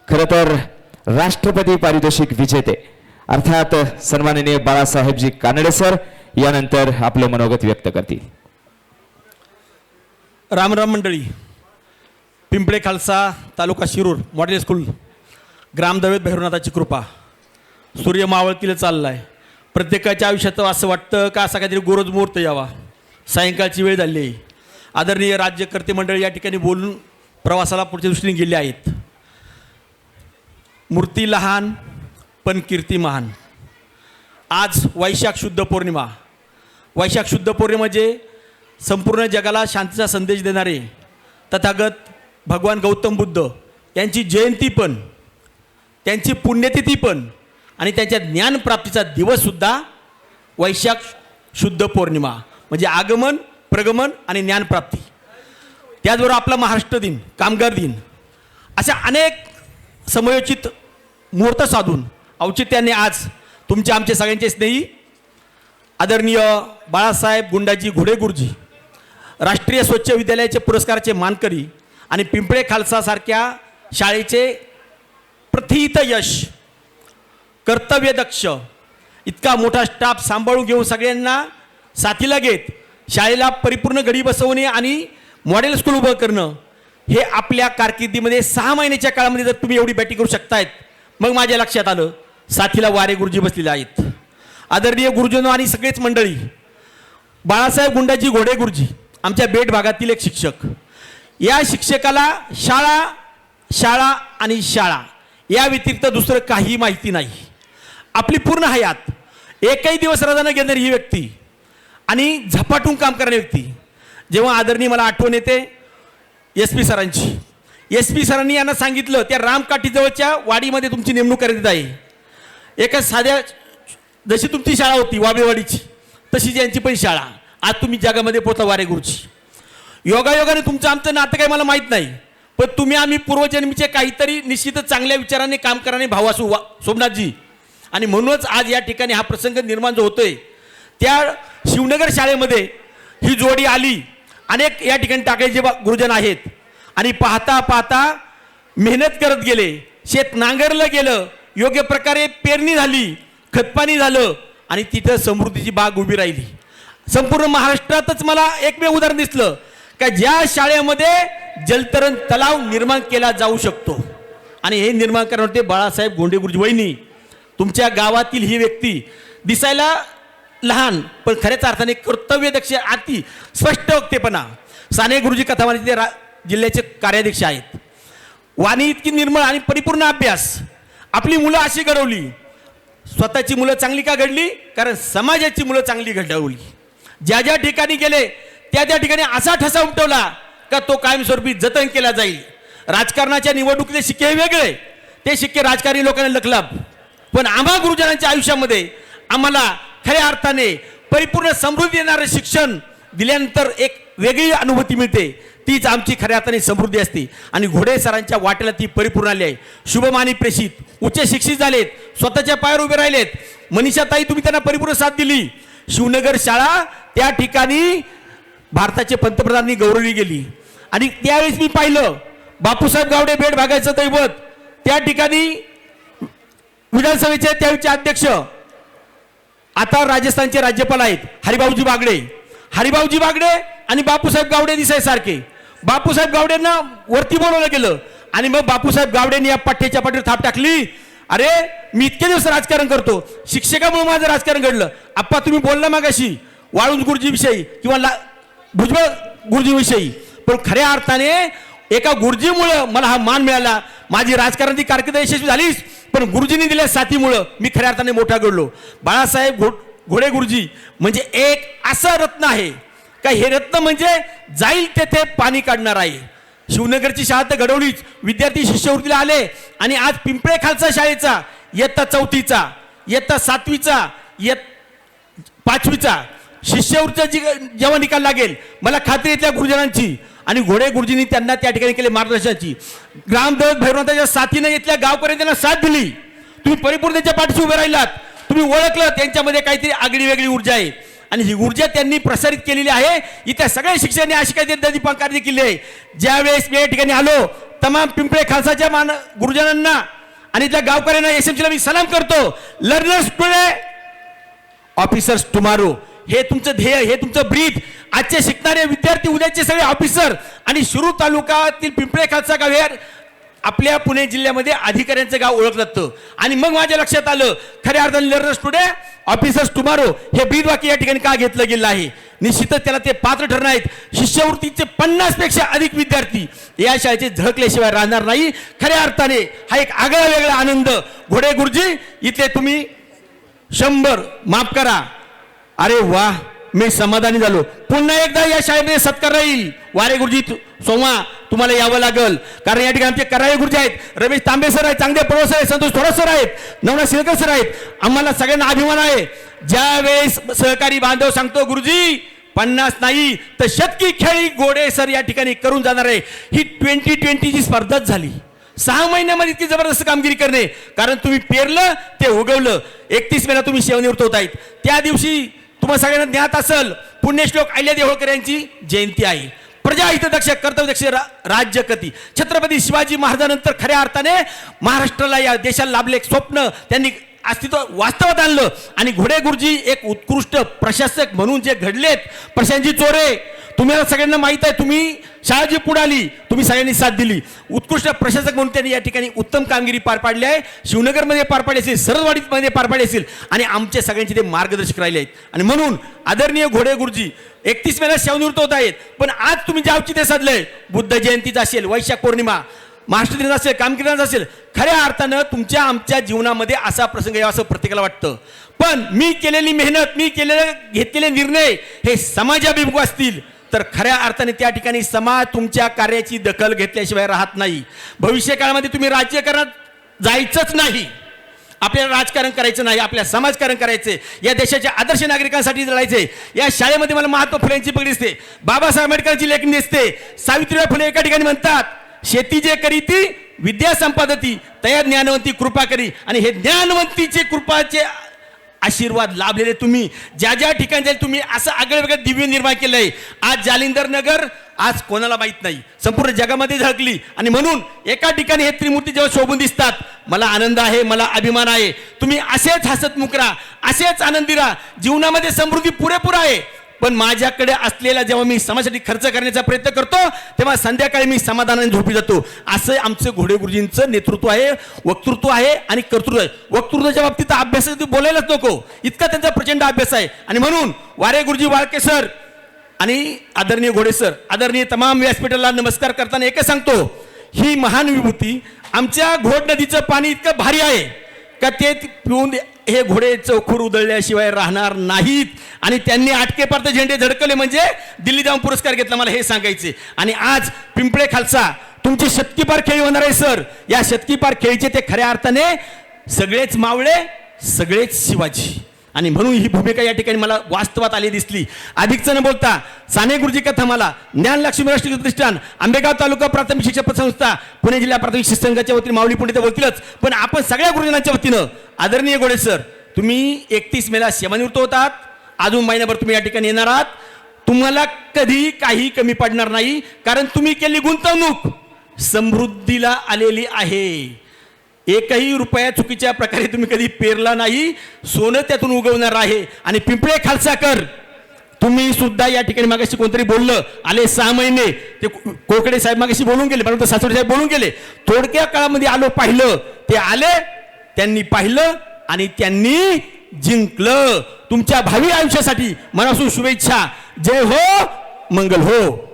खरं तर राष्ट्रपती पारितोषिक विजेते अर्थात सन्माननीय बाळासाहेबजी कानडे सर यानंतर आपलं मनोगत व्यक्त करतील. राम राम मंडळी. पिंपळे खालसा तालुका शिरूर मॉडेल स्कूल ग्रामदैवत भैरवनाथाची कृपा सूर्य मावळतीला चालला आहे. प्रत्येकाच्या आयुष्यात असं वाटतं का असा काहीतरी गोरज मुहूर्त यावा. सायंकाळची वेळ झाली आहे. आदरणीय राज्यकर्ते मंडळी या ठिकाणी बोलून प्रवासाला पुढच्या दृष्टीने गेले आहेत. मूर्ती लहान पण कीर्ती महान. आज वैशाख शुद्ध पौर्णिमा. वैशाख शुद्ध पौर्णिमा म्हणजे संपूर्ण जगाला शांतीचा संदेश देणारे तथागत भगवान गौतम बुद्ध यांची जयंती पण, त्यांची पुण्यतिथी पण आणि त्यांच्या ज्ञानप्राप्तीचा दिवससुद्धा वैशाख शुद्ध पौर्णिमा म्हणजे आगमन, प्रगमन आणि ज्ञानप्राप्ती. त्याचबरोबर आपला महाराष्ट्र दिन, कामगार दिन अशा अनेक समयोचित मुहूर्त साधून औचित्याने आज तुमचे आमचे सगळ्यांचे स्नेही आदरणीय बाळासाहेब गुंडाजी घोडे गुरुजी राष्ट्रीय स्वच्छ विद्यालयाचे पुरस्काराचे मानकरी आणि पिंपळे खालसासारख्या शाळेचे प्रथित यश, कर्तव्यदक्ष इतका मोठा स्टाफ सांभाळून घेऊन सगळ्यांना साथीला घेत शाळेला परिपूर्ण घडी बसवणे आणि मॉडेल स्कूल उभं करणं हे आपल्या कारकिर्दीमध्ये 6 महिन्याच्या काळामध्ये जर तुम्ही एवढी बॅटिंग करू शकतायत मग माझ्या लक्षात आलं साथीला वारे गुरुजी बसलेले आहेत. आदरणीय गुरुजनो आणि सगळेच मंडळी, बाळासाहेब गुंडाजी घोडे गुरुजी आमच्या बेट भागातील एक शिक्षक. या शिक्षकाला शाळा शाळा आणि शाळा या व्यतिरिक्त दुसरं काही माहिती नाही. आपली पूर्ण हयात एकही दिवस रजा न घेणारी ही व्यक्ती आणि झपाटून काम करणारी व्यक्ती. जेव्हा आदरणीय मला आठवण येते SP सरांची. SP सरांनी यांना सांगितलं त्या रामकाठीजवळच्या वाडीमध्ये तुमची नेमणूक करण्यात आहे. एका साध्या जशी तुमची शाळा होती वाबेवाडीची तशी यांची पण शाळा. आज तुम्ही जगामध्ये पोहोचता वारे गुरुजी. योगायोगाने तुमचं आमचं नातं काही मला माहीत नाही, पण तुम्ही आम्ही पूर्वजन्मीचे काहीतरी निश्चितच चांगल्या विचाराने काम करणारे भाऊ असू सोमनाथजी. आणि म्हणूनच आज या ठिकाणी हा प्रसंग निर्माण जो होतोय त्या शिवनगर शाळेमध्ये ही जोडी आली. अनेक या ठिकाणी टाकळीचे गुरुजन आहेत आणि पाहता पाहता मेहनत करत गेले. शेत नांगरलं गेलं, योग्य प्रकारे पेरणी झाली, खतपाणी झालं आणि तिथं समृद्धीची बाग उभी राहिली. संपूर्ण महाराष्ट्रातच मला एकमेव उदाहरण दिसलं का ज्या शाळेमध्ये जलतरण तलाव निर्माण केला जाऊ शकतो आणि हे निर्माण करणार होते बाळासाहेब गोंडे गुरुजी वहिनी. तुमच्या गावातील ही व्यक्ती दिसायला लहान पण खऱ्याच अर्थाने कर्तव्यदक्ष अति स्पष्ट वक्तेपणा. साने गुरुजी कथावाणीचे जिल्ह्याचे कार्याध्यक्ष आहेत. वाणी इतकी निर्मळ आणि परिपूर्ण अभ्यास. आपली मुलं अशी घडवली. स्वतःची मुलं चांगली का घडली? कारण समाजाची मुलं चांगली घडवली. ज्या ज्या ठिकाणी गेले त्या त्या ठिकाणी असा ठसा उमटवला का तो कायमस्वरूपी जतन केला जाईल. राजकारणाच्या निवडणुकीचे शिक्के हे वेगळे, ते शिक्के राजकारणी लोकांना लखलाभ. पण आम्हा गुरुजनांच्या आयुष्यामध्ये आम्हाला खऱ्या अर्थाने परिपूर्ण समृद्धी देणारं शिक्षण दिल्यानंतर एक वेगळी अनुभूती मिळते. तीच आमची खऱ्या अर्थाने समृद्धी असते आणि घोडे सरांच्या वाटेला ती परिपूर्ण आली आहे. शुभमानी प्रेषित, उच्च शिक्षित झालेत, स्वतःच्या पायावर उभे राहिलेत. मनीषाताई तुम्ही त्यांना परिपूर्ण साथ दिली. शिवनगर शाळा त्या ठिकाणी भारताचे पंतप्रधानांनी गौरवली गेली आणि त्यावेळेस मी पाहिलं बापूसाहेब गावडे बेट भागाचं दैवत त्या ठिकाणी विधानसभेचे त्यावेळेचे अध्यक्ष आता राजस्थानचे राज्यपाल आहेत हरिभाऊजी बागडे. हरिभाऊजी बागडे आणि बापूसाहेब गावडे दिसायसारखे. बापूसाहेब गावडेंना वरती बोलवलं गेलं आणि मग बापूसाहेब गावडेंनी या पठ्ठ्याच्या पाठीवर थाप टाकली. अरे मी इतके दिवस राजकारण करतो, शिक्षकामुळे माझं राजकारण घडलं. आप्पा तुम्ही बोलला मागाशी वाळुंज गुरुजीविषयी किंवा भुजबळ गुरुजीविषयी, पण खऱ्या अर्थाने एका गुरुजीमुळं मला हा मान मिळाला. माझी राजकारणाची कारकीर्द यशस्वी झालीच पण गुरुजींनी दिल्या साथीमुळं मी खऱ्या अर्थाने मोठा घडलो. बाळासाहेब घोडे गुरुजी म्हणजे एक असं रत्न आहे का हे रत्न म्हणजे जाईल तेथे पाणी काढणार आहे. शिवनगरची शाळा तर घडवलीच, विद्यार्थी शिष्यवृत्तीला आले आणि आज पिंपळे खालसा शाळेचा इयत्ता 4थीचा, इयत्ता 7वीचा, 5वीचा शिष्यवृत्तीचा जेव्हा निकाल लागेल मला खात्री आहे त्या गुरुजनांची आणि घोडे गुरुजींनी त्यांना त्या ठिकाणी केले मार्गदर्शनाची. ग्रामदैवत भैरवनाथाच्या साथीने इथल्या गावकऱ्यांनी त्यांना साथ दिली. तुम्ही परिपूर्ण त्यांच्या पाठीशी उभे राहिलात. तुम्ही ओळखलं त्यांच्यामध्ये काहीतरी आगळी वेगळी ऊर्जा आहे आणि ही ऊर्जा त्यांनी प्रसारित केलेली आहे. इथल्या सगळ्या शिक्षकांनी अशी काही कार्य केले आहे. ज्यावेळेस मी या ठिकाणी आलो तमाम पिंपळे खालसाच्या गुरुजनांना आणि इथल्या गावकऱ्यांना एसएमसीला मी सलाम करतो. लर्नर्स टुडे ऑफिसर्स टुमारो, हे तुमचं ध्येय, हे तुमचं ब्रीथ. आजचे शिकणारे विद्यार्थी उद्याचे सगळे ऑफिसर. आणि शिरूर तालुक्यातील पिंपळे खालसा गाव हे आपल्या पुणे जिल्ह्यामध्ये अधिकाऱ्यांचं गाव ओळखलं जातं. आणि मग माझ्या लक्षात आलं खऱ्या अर्थाने लर्नर्स टुडे ऑफिसर्स टुमारो हे ब्रीद वाक्य या ठिकाणी का घेतलं गेलं आहे. निश्चितच त्याला ते पात्र ठरणार आहेत. शिष्यवृत्तीचे 50 पेक्षा अधिक विद्यार्थी या शाळेचे झळकल्याशिवाय राहणार नाही. खऱ्या अर्थाने हा एक आगळा वेगळा आनंद. घोडे गुरुजी इथले तुम्ही 100 माफ करा, अरे वा, मी समाधानी झालो. पुन्हा एकदा या शाळेमध्ये सत्कार राहील. वारे गुरुजी सोमा तुम्हाला यावं लागल, कारण या ठिकाणी आमचे कराळे गुरुजी आहेत, रमेश तांबे सर आहेत, चांगले प्रोफेसर आहेत, संतोष थोरात सर आहेत, नवनाथ शिलकर सर आहेत. आम्हाला सगळ्यांना अभिमान आहे. ज्यावेळेस सहकारी बांधव सांगतो गुरुजी 50 नाही तर शतकी खेळी घोडे सर या ठिकाणी करून जाणार आहे. ही 2020ची स्पर्धाच झाली. 6 महिन्यामध्ये इतकी जबरदस्त कामगिरी करणे, कारण तुम्ही पेरलं ते उगवलं. 31 मेला तुम्ही सेवानिवृत्त होत आहेत. त्या दिवशी तुम्हाला सगळ्यांना ज्ञात असेल पुण्यश्लोक अहिल्यादेवी होळकर यांची जयंती आहे. प्रजाहितदक्ष कर्तव्यदक्ष राज्यकती छत्रपती शिवाजी महाराजांनंतर खऱ्या अर्थाने महाराष्ट्राला या देशाला लाभले एक स्वप्न त्यांनी अस्तित्व वास्तवात आणलं. आणि घोडे गुरुजी एक उत्कृष्ट प्रशासक म्हणून जे घडलेत. प्रशांतजी चोरे तुम्हाला सगळ्यांना माहित आहे, तुम्ही शाळाजी पुढे आली, तुम्ही सगळ्यांनी साथ दिली. उत्कृष्ट प्रशासक म्हणून त्यांनी या ठिकाणी उत्तम कामगिरी पार पाडली आहे. शिवनगरमध्ये पार पाडली असेल, सरळवाडीमध्ये पार पाडली असेल आणि आमचे सगळ्यांचे ते मार्गदर्शक राहिले आहेत. आणि म्हणून आदरणीय घोडे गुरुजी 31 मेला सेवानिवृत्त होत आहेत. पण आज तुम्ही जे औचित्य साधलंय, बुद्ध जयंतीचा असेल, वैशाख पौर्णिमा, महाराष्ट्र दिनाचा असेल, कामगिरीचा असेल, खऱ्या अर्थानं तुमच्या आमच्या जीवनामध्ये असा प्रसंग यावा असं प्रत्येकाला वाटतं. पण मी केलेली मेहनत, मी घेतलेले निर्णय हे समाजाभिमुख असतील तर खऱ्या अर्थाने त्या ठिकाणी समाज तुमच्या कार्याची दखल घेतल्याशिवाय राहत नाही. भविष्य काळामध्ये तुम्ही राजकारणात जायचंच नाही, आपल्याला राजकारण करायचं नाही, आपल्या समाजकारण करायचे, या देशाच्या आदर्श नागरिकांसाठी लढायचे. या शाळेमध्ये मला महात्मा फुलेंची पगडी दिसते, बाबासाहेब आंबेडकरांची लेखणी दिसते. सावित्रीबाई फुले एका ठिकाणी म्हणतात, शेती जे करी ती विद्या संपादती, तया ज्ञानवंती कृपा करी. आणि हे ज्ञानवंतीचे कृपाचे आशीर्वाद लाभलेले तुम्ही ज्या ज्या ठिकाणी जाईल तुम्ही असं आगळं वेगळं दिव्य निर्माण केलंय. आज जालिंदर नगर आज कोणाला माहित नाही, संपूर्ण जगामध्ये झळकली. आणि म्हणून एका ठिकाणी हे त्रिमूर्ती जेव्हा शोभून दिसतात, मला आनंद आहे, मला अभिमान आहे. तुम्ही असेच हसतमुख राहा, असेच आनंदी राहा. जीवनामध्ये समृद्धी पुरेपूर आहे. पण माझ्याकडे असलेला जेव्हा मी समाजासाठी खर्च करण्याचा प्रयत्न करतो तेव्हा संध्याकाळी मी समाधानाने झोपी जातो. असं आमचं घोडे गुरुजींचं नेतृत्व आहे, वक्तृत्व आहे आणि कर्तृत्व आहे. वक्तृत्वाच्या बाबतीत अभ्यासासाठी बोलायलाच नको, इतका त्यांचा प्रचंड अभ्यास आहे. आणि म्हणून वारे गुरुजी वाळके सर आणि आदरणीय घोडे सर, आदरणीय तमाम व्यासपीठाला नमस्कार करताना एकच सांगतो, ही महान विभूती आमच्या घोड नदीचं पाणी इतकं भारी आहे का ते पिऊन हे घोडे चौखूर उधळल्याशिवाय राहणार नाहीत. आणि त्यांनी आटकेपार्थ झेंडे झडकले म्हणजे दिल्ली जाऊन पुरस्कार घेतला, मला हे सांगायचे. आणि आज पिंपळे खालसा तुमची शतकीपार खेळी होणार आहे सर. या शतकीपार खेळीचे ते खऱ्या अर्थाने सगळेच मावळे, सगळेच शिवाजी. आणि म्हणून ही भूमिका या ठिकाणी मला वास्तवात आली दिसली. अधिकचं न बोलता साने गुरुजी कथा मला ज्ञानलक्ष्मी राष्ट्रीय प्रतिष्ठान, आंबेगाव तालुका प्राथमिक शिक्षण पतसंस्था, पुणे जिल्हा प्राथमिक शिक्षण संघाच्या वतीने माऊली पुंडित बोलतीलच, पण आपण सगळ्या गुरुजनांच्या वतीनं आदरणीय घोडे सर, तुम्ही 31 मेला सेवानिवृत्त होतात. अजून महिनाभर तुम्ही या ठिकाणी येणार आहात. तुम्हाला कधी काही कमी पडणार नाही, कारण तुम्ही केलेली गुंतवणूक समृद्धीला आलेली आहे. एकही रुपया चुकीच्या प्रकारे तुम्ही कधी पेरला नाही, सोनं त्यातून उगवणार आहे. आणि पिंपळे खालसाकर तुम्ही सुद्धा या ठिकाणी मागाशी कोणतरी बोललं, आले 6 महिने, ते कोकडे साहेब मागाशी बोलून गेले, परंतु सासवडे साहेब बोलून गेले. थोडक्या काळामध्ये आलो, पाहिलं, ते आले, त्यांनी पाहिलं आणि त्यांनी जिंकलं. तुमच्या भावी आयुष्यासाठी मनापासून शुभेच्छा. जय हो, मंगल हो.